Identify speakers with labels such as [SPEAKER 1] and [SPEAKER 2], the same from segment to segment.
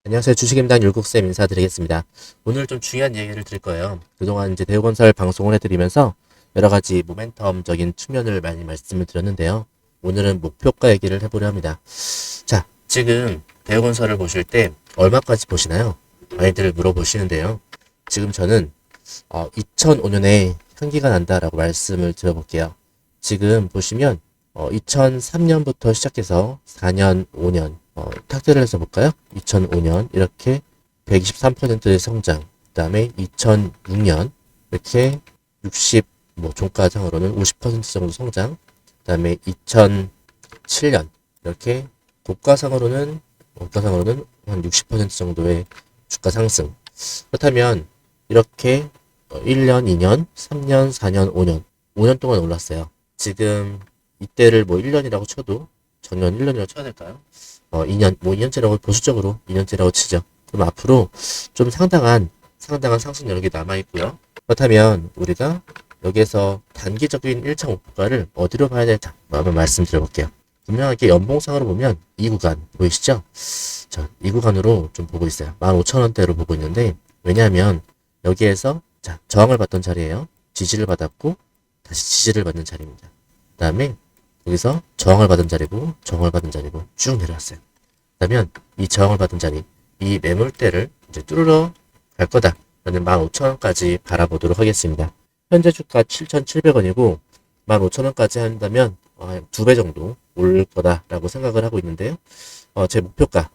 [SPEAKER 1] 안녕하세요. 주식임당 율국쌤 인사드리겠습니다. 오늘 좀 중요한 얘기를 드릴 거예요. 그동안 이제 대우건설 방송을 해드리면서 여러 가지 모멘텀적인 측면을 많이 말씀을 드렸는데요. 오늘은 목표가 얘기를 해보려 합니다. 자, 지금 대우건설을 보실 때 얼마까지 보시나요? 많이들 물어보시는데요. 지금 저는 2005년에 향기가 난다라고 말씀을 드려볼게요. 지금 보시면 2003년부터 시작해서 4년, 5년 탁대를 해서 볼까요? 2005년 이렇게 123%의 성장, 그 다음에 2006년 이렇게 60, 종가상으로는 50% 정도 성장, 그 다음에 2007년 이렇게 고가상으로는 한 60% 정도의 주가 상승. 그렇다면 이렇게 1년, 2년, 3년, 4년, 5년, 5년 동안 올랐어요. 지금 이때를 1년이라고 쳐도 전년 1년이라고 쳐야 될까요? 2년, 2년째라고 보수적으로 2년째라고 치죠. 그럼 앞으로 좀 상당한 상승 여력이 남아있고요. 그렇다면 우리가 여기에서 단기적인 1차 목표가를 어디로 봐야 될지 한번 말씀드려볼게요. 분명하게 연봉상으로 보면 이 구간 보이시죠? 이 구간으로 좀 보고 있어요. 15,000원대로 보고 있는데, 왜냐하면 여기에서 저항을 받던 자리예요. 지지를 받았고 다시 지지를 받는 자리입니다. 그 다음에 여기서 저항을 받은 자리고 쭉 내려왔어요. 그러면 이 저항을 받은 자리, 이 매물대를 이제 뚫으러 갈 거다 라는 15,000원까지 바라보도록 하겠습니다. 현재 주가 7,700원이고 15,000원까지 한다면 2배 정도 오를 거다라고 생각을 하고 있는데요. 제 목표가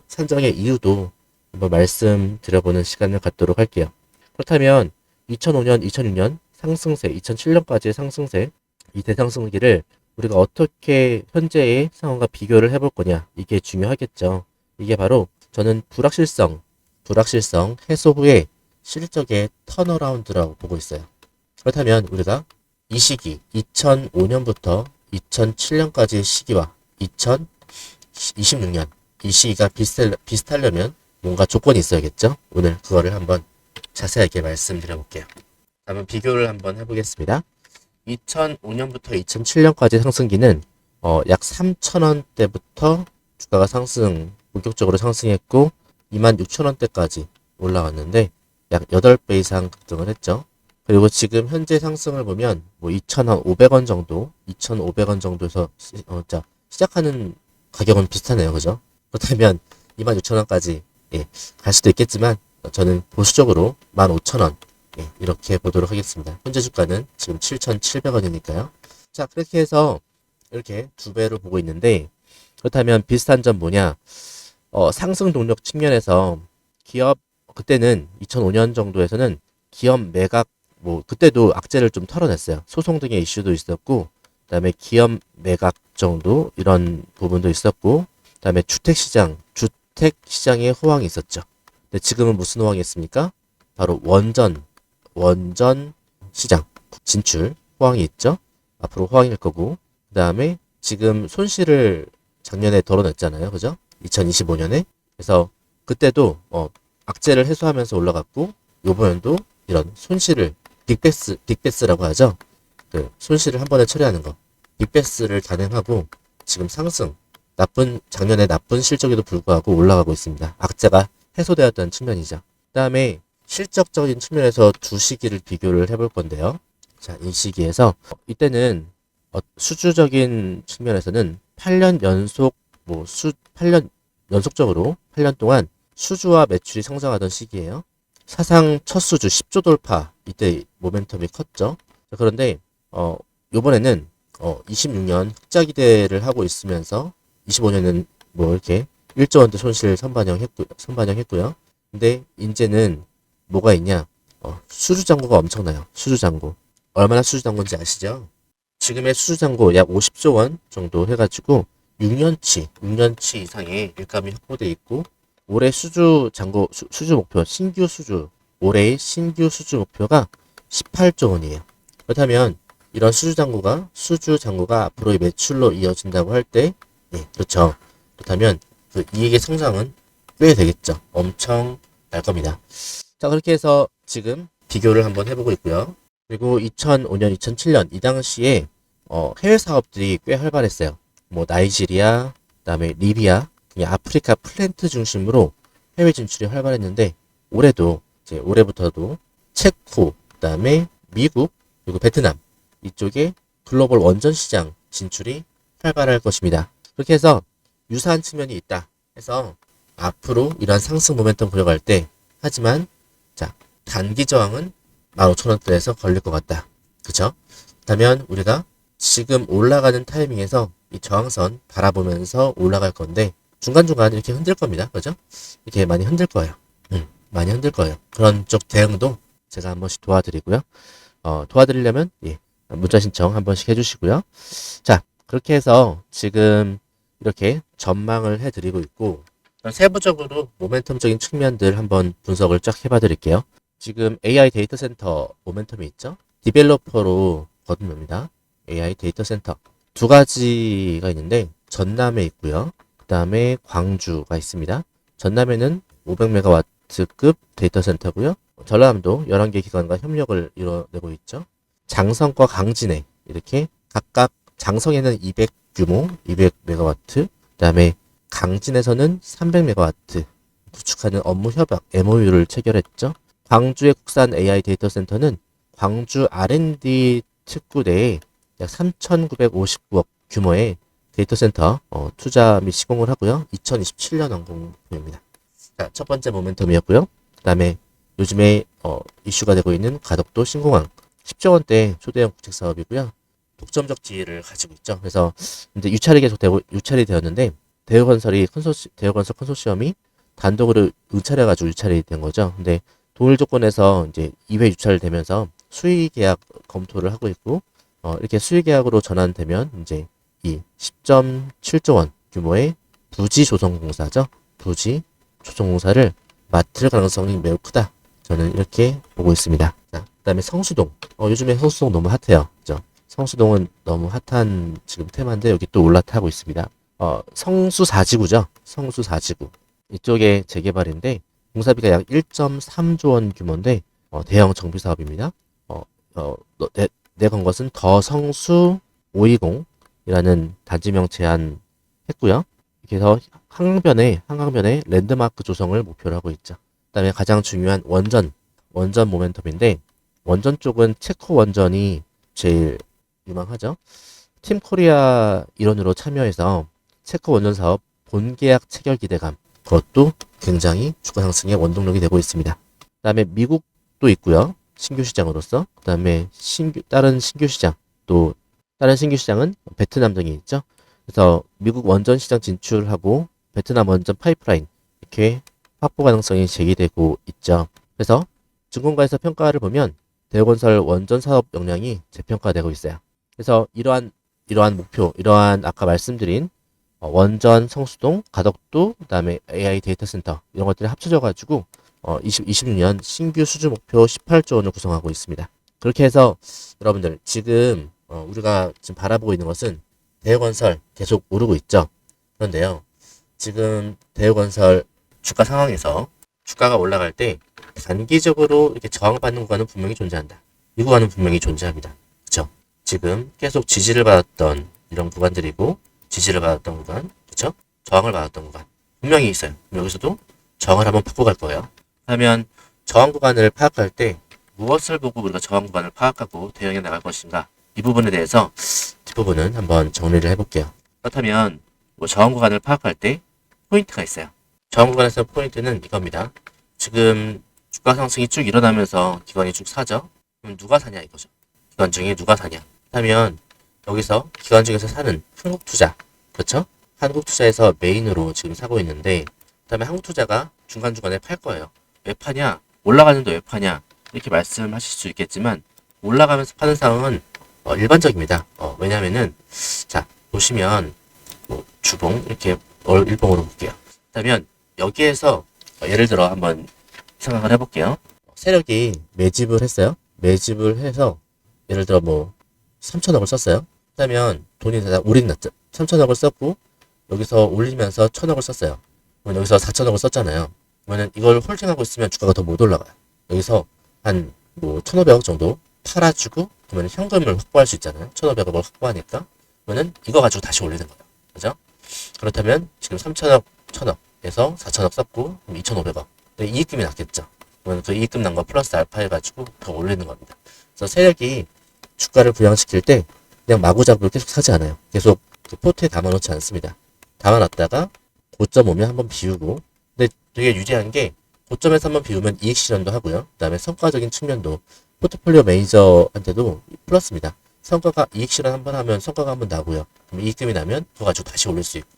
[SPEAKER 1] 산정의 이유도 한번 말씀드려보는 시간을 갖도록 할게요. 그렇다면 2005년, 2006년 상승세, 2007년까지의 상승세, 이 대상승기를 우리가 어떻게 현재의 상황과 비교를 해볼 거냐, 이게 중요하겠죠. 이게 바로 저는 불확실성 해소 후에 실적의 턴어라운드라고 보고 있어요. 그렇다면 우리가 이 시기 2005년부터 2007년까지의 시기와 2026년 이 시기가 비슷하려면 뭔가 조건이 있어야겠죠. 오늘 그거를 한번 자세하게 말씀드려 볼게요. 한번 비교를 한번 해보겠습니다. 2005년부터 2007년까지 상승기는 약 3,000원대부터 주가가 본격적으로 상승했고 26,000원대까지 올라갔는데 약 8배 이상 급등을 했죠. 그리고 지금 현재 상승을 보면 2,500원 정도, 2,500원 정도에서 시작하는 가격은 비슷하네요. 그죠? 그렇다면 26,000원까지 갈 수도 있겠지만 저는 보수적으로 15,000원 이렇게 보도록 하겠습니다. 현재 주가는 지금 7,700원이니까요. 자, 그렇게 해서 이렇게 2배로 보고 있는데, 그렇다면 비슷한 점 뭐냐? 상승 동력 측면에서 기업, 그때는 2005년 정도에서는 기업 매각, 그때도 악재를 좀 털어냈어요. 소송 등의 이슈도 있었고, 그 다음에 기업 매각 정도, 이런 부분도 있었고, 그 다음에 주택시장의 호황이 있었죠. 근데 지금은 무슨 호황이 있습니까? 바로 원전 시장 진출 호황이 있죠. 앞으로 호황일 거고, 그 다음에 지금 손실을 작년에 덜어냈잖아요. 그죠? 2025년에. 그래서 그때도 악재를 해소하면서 올라갔고, 요번에도 이런 손실을 빅베스라고 하죠. 그 손실을 한 번에 처리하는 거. 빅베스를 단행하고 지금 작년에 나쁜 실적에도 불구하고 올라가고 있습니다. 악재가 해소되었다는 측면이죠. 그 다음에 실적적인 측면에서 두 시기를 비교를 해볼 건데요. 자, 이 시기에서 이때는 수주적인 측면에서는 8년 동안 수주와 매출이 성장하던 시기예요. 사상 첫 수주 10조 돌파, 이때 모멘텀이 컸죠. 자, 그런데 요번에는 26년 흑자 기대를 하고 있으면서 25년은 이렇게 1조 원대 손실 선반영했고요. 근데 이제는 뭐가 있냐? 수주잔고가 엄청나요. 수주잔고. 얼마나 수주잔고인지 아시죠? 지금의 수주잔고 약 50조 원 정도 해가지고 6년치 이상의 일감이 확보돼 있고, 올해 수주 목표, 올해의 신규 수주 목표가 18조 원이에요. 그렇다면 이런 수주잔고가 앞으로의 매출로 이어진다고 할 때, 그렇죠. 그렇다면 그 이익의 성장은 꽤 되겠죠. 엄청 날 겁니다. 자, 그렇게 해서 지금 비교를 한번 해보고 있고요. 그리고 2005년, 2007년 이 당시에 해외 사업들이 꽤 활발했어요. 나이지리아, 그다음에 리비아, 그냥 아프리카 플랜트 중심으로 해외 진출이 활발했는데 올해도 이제 올해부터도 체코, 그다음에 미국, 그리고 베트남 이쪽에 글로벌 원전 시장 진출이 활발할 것입니다. 그렇게 해서 유사한 측면이 있다 해서 앞으로 이러한 상승 모멘텀 보여갈 때 하지만 자 단기 저항은 15,000원대에서 걸릴 것 같다. 그쵸? 그렇다면 우리가 지금 올라가는 타이밍에서 이 저항선 바라보면서 올라갈 건데 중간중간 이렇게 흔들 겁니다. 그죠? 이렇게 많이 흔들 거예요. 많이 흔들 거예요. 그런 쪽 대응도 제가 한 번씩 도와드리고요. 도와드리려면 예, 문자 신청 한 번씩 해주시고요. 자, 그렇게 해서 지금 이렇게 전망을 해드리고 있고 세부적으로 모멘텀적인 측면들 한번 분석을 쫙 해봐 드릴게요. 지금 AI 데이터 센터 모멘텀이 있죠. 디벨로퍼로 거듭납니다. AI 데이터 센터 두 가지가 있는데 전남에 있고요. 그 다음에 광주가 있습니다. 전남에는 500메가와트급 데이터 센터고요. 전라남도 11개 기관과 협력을 이뤄내고 있죠. 장성과 강진에 이렇게 각각 장성에는 200 규모 200메가와트, 그 다음에 강진에서는 300메가와트 구축하는 업무 협약 MOU를 체결했죠. 광주의 국산 AI 데이터 센터는 광주 R&D 특구 내에 약 3,959억 규모의 데이터 센터 투자 및 시공을 하고요. 2027년 완공 목표입니다. 자, 첫 번째 모멘텀이었고요. 그 다음에 요즘에 이슈가 되고 있는 가덕도 신공항 10조 원대 초대형 국책 사업이고요. 독점적 지위를 가지고 있죠. 그래서 이제 유찰이 계속 유찰이 되었는데 대우건설 컨소시엄이 단독으로 의찰해가지고 유찰이 된 거죠. 근데 동일 조건에서 이제 2회 유찰되면서 수의 계약 검토를 하고 있고 이렇게 수의 계약으로 전환되면 이제 이 10.7조 원 규모의 부지 조성공사죠. 부지 조성공사를 맡을 가능성이 매우 크다. 저는 이렇게 보고 있습니다. 자, 그다음에 성수동. 요즘에 성수동 너무 핫해요. 그죠? 성수동은 너무 핫한 지금 테마인데 여기 또 올라타고 있습니다. 성수 4지구죠. 성수 4지구. 이쪽에 재개발인데 공사비가 약 1.3조 원 규모인데 대형 정비 사업입니다. 내건 것은 더 성수 520이라는 단지명 제안했고요. 이렇게 해서 한강변에 랜드마크 조성을 목표로 하고 있죠. 그다음에 가장 중요한 원전 모멘텀인데 원전 쪽은 체코 원전이 제일 유망하죠. 팀 코리아 일원으로 참여해서 체코 원전 사업 본계약 체결 기대감 그것도 굉장히 주가 상승의 원동력이 되고 있습니다. 그다음에 미국도 있고요. 신규 시장으로서 그다음에 다른 신규 시장은 베트남 등이 있죠. 그래서 미국 원전 시장 진출하고 베트남 원전 파이프라인 이렇게 확보 가능성이 제기되고 있죠. 그래서 증권가에서 평가를 보면 대우건설 원전 사업 역량이 재평가되고 있어요. 그래서 이러한 목표, 아까 말씀드린 원전, 성수동, 가덕도, 그다음에 AI 데이터 센터 이런 것들이 합쳐져 가지고 2026년 신규 수주 목표 18조 원을 구성하고 있습니다. 그렇게 해서 여러분들 지금 우리가 지금 바라보고 있는 것은 대우건설 계속 오르고 있죠. 그런데요. 지금 대우건설 주가 상황에서 주가가 올라갈 때 단기적으로 이렇게 저항받는 구간은 분명히 존재한다. 이 구간은 분명히 존재합니다. 그렇죠? 지금 계속 지지를 받았던 이런 구간들이고 지지를 받았던 구간, 그렇죠? 저항을 받았던 구간 분명히 있어요. 여기서도 저항을 한번 받고 갈 거예요. 그러면 저항 구간을 파악할 때 무엇을 보고 우리가 저항 구간을 파악하고 대응해 나갈 것인가? 이 부분에 대해서 뒷부분은 한번 정리를 해볼게요. 그렇다면 저항 구간을 파악할 때 포인트가 있어요. 저항 구간에서 포인트는 이겁니다. 지금 주가 상승이 쭉 일어나면서 기관이 쭉 사죠. 그럼 누가 사냐 이거죠. 기관 중에 누가 사냐. 그렇다면 여기서 기관 중에서 사는 한국투자, 그렇죠? 한국투자에서 메인으로 지금 사고 있는데 그다음에 한국투자가 중간중간에 팔 거예요. 왜 파냐? 올라가는데 왜 파냐? 이렇게 말씀하실 수 있겠지만 올라가면서 파는 상황은 일반적입니다. 왜냐면은 자 보시면 주봉 이렇게 일봉으로 볼게요. 그러면 여기에서 예를 들어 한번 생각을 해볼게요. 세력이 매집을 했어요. 매집을 해서 예를 들어 3천억을 썼어요. 그러면 돈이 다 올인 났죠. 3천억을 썼고 여기서 올리면서 1천억을 썼어요. 그러면 여기서 4천억을 썼잖아요. 그러면 이걸 홀딩하고 있으면 주가가 더 못 올라가요. 여기서 한 1,500억 정도 팔아주고 그러면 현금을 확보할 수 있잖아요. 1,500억을 확보하니까 그러면 이거 가지고 다시 올리는 거예요. 그죠? 그렇다면 지금 3천억, 1천억 해서 4천억 썼고 2,500억. 이익금이 났겠죠. 그러면 그 이익금 난 거 플러스 알파 해가지고 더 올리는 겁니다. 그래서 세력이 주가를 부양시킬 때 그냥 마구잡이로 계속 사지 않아요. 계속 그 포트에 담아놓지 않습니다. 담아놨다가 고점 오면 한번 비우고, 근데 되게 유리한 게 고점에서 한번 비우면 이익 실현도 하고요. 그 다음에 성과적인 측면도 포트폴리오 매니저한테도 플러스입니다. 성과가 이익 실현 한번 하면 성과가 한번 나고요. 그럼 이익금이 나면 그거 가지고 다시 올릴 수 있고,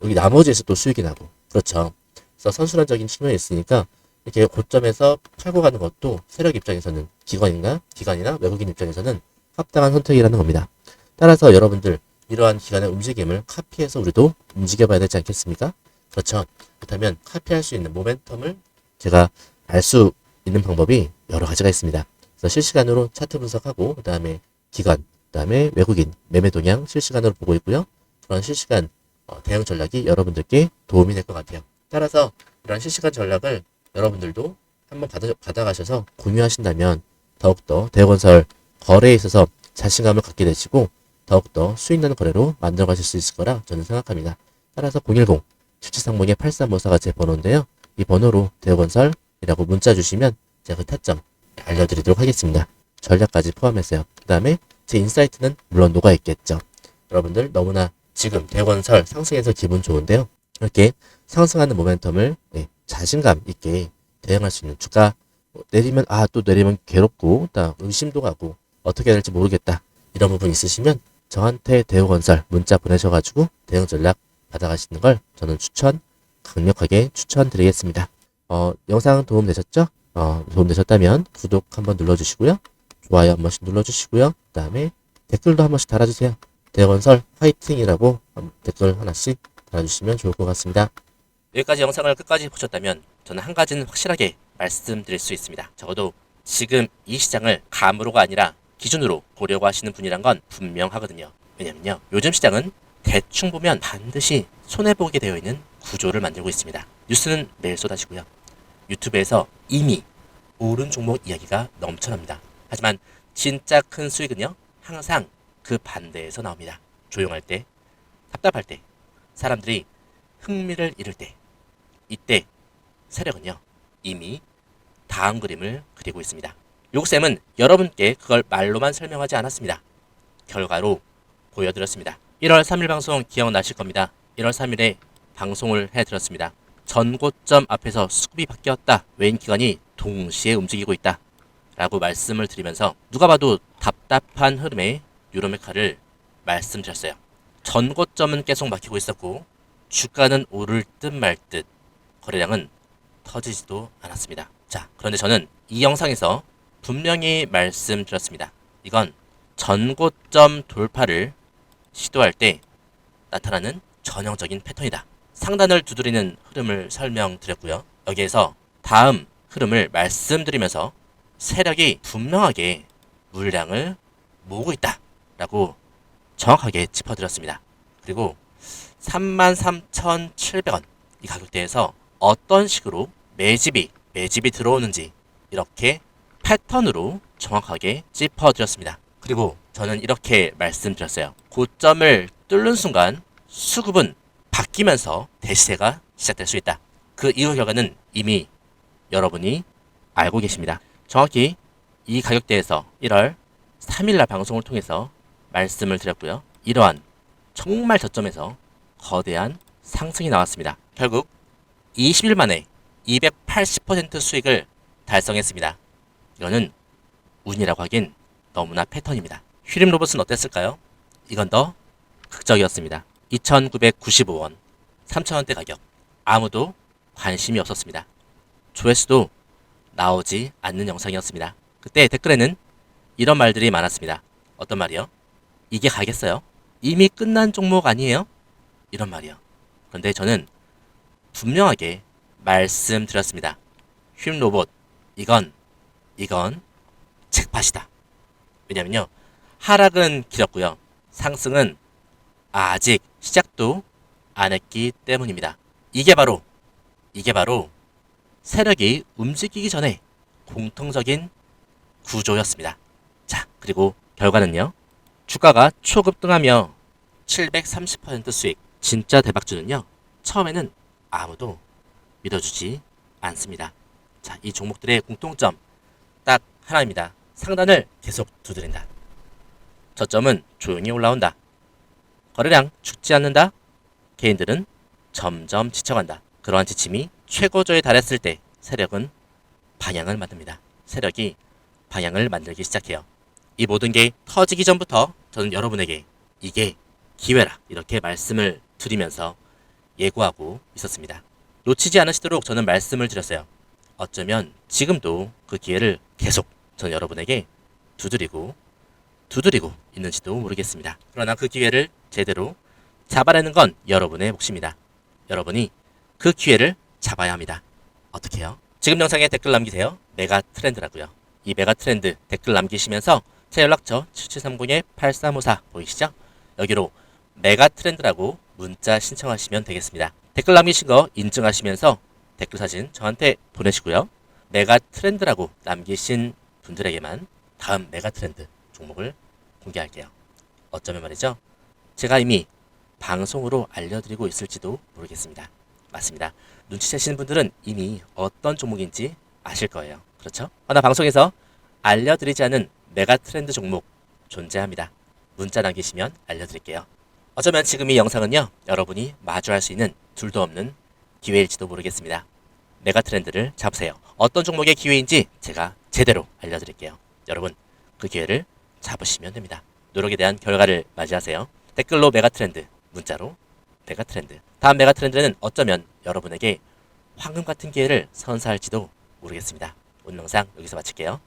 [SPEAKER 1] 여기 나머지에서 또 수익이 나고, 그렇죠. 그래서 선순환적인 측면이 있으니까 이렇게 고점에서 팔고 가는 것도 세력 입장에서는 기관이나 외국인 입장에서는 합당한 선택이라는 겁니다. 따라서 여러분들 이러한 기관의 움직임을 카피해서 우리도 움직여봐야 되지 않겠습니까? 그렇죠. 그렇다면 카피할 수 있는 모멘텀을 제가 알 수 있는 방법이 여러 가지가 있습니다. 그래서 실시간으로 차트 분석하고, 그 다음에 기관, 그 다음에 외국인 매매 동향 실시간으로 보고 있고요. 그런 실시간 대응 전략이 여러분들께 도움이 될 것 같아요. 따라서 이런 실시간 전략을 여러분들도 한번 받아가셔서 공유하신다면 더욱더 대우건설 거래에 있어서 자신감을 갖게 되시고 더욱더 수익 나는 거래로 만들어 가실 수 있을 거라 저는 생각합니다. 따라서 010-7730-8354가 제 번호인데요. 이 번호로 대우건설이라고 문자 주시면 제가 그 타점 알려드리도록 하겠습니다. 전략까지 포함했어요. 그 다음에 제 인사이트는 물론 녹아 있겠죠. 여러분들 너무나 지금 대우건설 상승해서 기분 좋은데요. 이렇게 상승하는 모멘텀을 자신감 있게 대응할 수 있는, 주가 내리면 또 내리면 괴롭고 또 의심도 가고 어떻게 해야 될지 모르겠다, 이런 부분 있으시면 저한테 대우건설 문자 보내셔가지고 대응 전략 받아가시는 걸 저는 강력하게 추천드리겠습니다. 영상 도움 되셨죠? 도움 되셨다면 구독 한번 눌러주시고요. 좋아요 한 번씩 눌러주시고요. 그 다음에 댓글도 한 번씩 달아주세요. 대우건설 화이팅이라고 댓글 하나씩 달아주시면 좋을 것 같습니다. 여기까지 영상을 끝까지 보셨다면 저는 한 가지는 확실하게 말씀드릴 수 있습니다. 적어도 지금 이 시장을 감으로가 아니라 기준으로 보려고 하시는 분이란 건 분명하거든요. 왜냐면요, 요즘 시장은 대충 보면 반드시 손해보게 되어 있는 구조를 만들고 있습니다. 뉴스는 매일 쏟아지고요. 유튜브에서 이미 오른 종목 이야기가 넘쳐납니다. 하지만 진짜 큰 수익은요, 항상 그 반대에서 나옵니다. 조용할 때, 답답할 때, 사람들이 흥미를 잃을 때, 이때 세력은요 이미 다음 그림을 그리고 있습니다. 요쌤은 여러분께 그걸 말로만 설명하지 않았습니다. 결과로 보여드렸습니다. 1월 3일 방송 기억나실 겁니다. 1월 3일에 방송을 해드렸습니다. 전고점 앞에서 수급이 바뀌었다. 외인 기관이 동시에 움직이고 있다. 라고 말씀을 드리면서 누가 봐도 답답한 흐름의 유로메카를 말씀드렸어요. 전고점은 계속 막히고 있었고 주가는 오를 듯 말 듯 거래량은 터지지도 않았습니다. 자, 그런데 저는 이 영상에서 분명히 말씀드렸습니다. 이건 전고점 돌파를 시도할 때 나타나는 전형적인 패턴이다. 상단을 두드리는 흐름을 설명드렸고요. 여기에서 다음 흐름을 말씀드리면서 세력이 분명하게 물량을 모으고 있다 라고 정확하게 짚어드렸습니다. 그리고 33,700원 이 가격대에서 어떤 식으로 매집이 들어오는지 이렇게 패턴으로 정확하게 짚어드렸습니다. 그리고 저는 이렇게 말씀드렸어요. 고점을 뚫는 순간 수급은 바뀌면서 대시세가 시작될 수 있다. 그 이후 결과는 이미 여러분이 알고 계십니다. 정확히 이 가격대에서 1월 3일날 방송을 통해서 말씀을 드렸고요. 이러한 정말 저점에서 거대한 상승이 나왔습니다. 결국 20일 만에 280% 수익을 달성했습니다. 이거는 운이라고 하긴 너무나 패턴입니다. 휘림 로봇은 어땠을까요? 이건 더 극적이었습니다. 2,995원, 3,000원대 가격. 아무도 관심이 없었습니다. 조회수도 나오지 않는 영상이었습니다. 그때 댓글에는 이런 말들이 많았습니다. 어떤 말이요? 이게 가겠어요? 이미 끝난 종목 아니에요? 이런 말이요. 그런데 저는 분명하게 말씀드렸습니다. 휘림 로봇, 이건 잭팟이다. 왜냐면요, 하락은 길었고요. 상승은 아직 시작도 안 했기 때문입니다. 이게 바로 세력이 움직이기 전에 공통적인 구조였습니다. 자, 그리고 결과는요. 주가가 초급등하며 730% 수익. 진짜 대박주는요. 처음에는 아무도 믿어주지 않습니다. 자, 이 종목들의 공통점 딱 하나입니다. 상단을 계속 두드린다. 저점은 조용히 올라온다. 거래량 죽지 않는다. 개인들은 점점 지쳐간다. 그러한 지침이 최고조에 달했을 때 세력은 방향을 만듭니다. 세력이 방향을 만들기 시작해요. 이 모든 게 터지기 전부터 저는 여러분에게 이게 기회라 이렇게 말씀을 드리면서 예고하고 있었습니다. 놓치지 않으시도록 저는 말씀을 드렸어요. 어쩌면 지금도 그 기회를 계속 저는 여러분에게 두드리고 있는지도 모르겠습니다. 그러나 그 기회를 제대로 잡아내는 건 여러분의 몫입니다. 여러분이 그 기회를 잡아야 합니다. 어떻게 해요? 지금 영상에 댓글 남기세요. 메가 트렌드라고요. 이 메가 트렌드 댓글 남기시면서 제 연락처 7730-8354 보이시죠? 여기로 메가 트렌드라고 문자 신청하시면 되겠습니다. 댓글 남기신 거 인증하시면서 댓글 사진 저한테 보내시고요. 메가 트렌드라고 남기신 분들에게만 다음 메가 트렌드 종목을 공개할게요. 어쩌면 말이죠. 제가 이미 방송으로 알려드리고 있을지도 모르겠습니다. 맞습니다. 눈치채시는 분들은 이미 어떤 종목인지 아실 거예요. 그렇죠? 하나 방송에서 알려드리지 않은 메가 트렌드 종목 존재합니다. 문자 남기시면 알려드릴게요. 어쩌면 지금 이 영상은요, 여러분이 마주할 수 있는 둘도 없는 기회일지도 모르겠습니다. 메가 트렌드를 잡으세요. 어떤 종목의 기회인지 제가 제대로 알려드릴게요. 여러분, 그 기회를 잡으시면 됩니다. 노력에 대한 결과를 맞이하세요. 댓글로 메가 트렌드, 문자로 메가 트렌드. 다음 메가 트렌드는 어쩌면 여러분에게 황금 같은 기회를 선사할지도 모르겠습니다. 오늘 영상 여기서 마칠게요.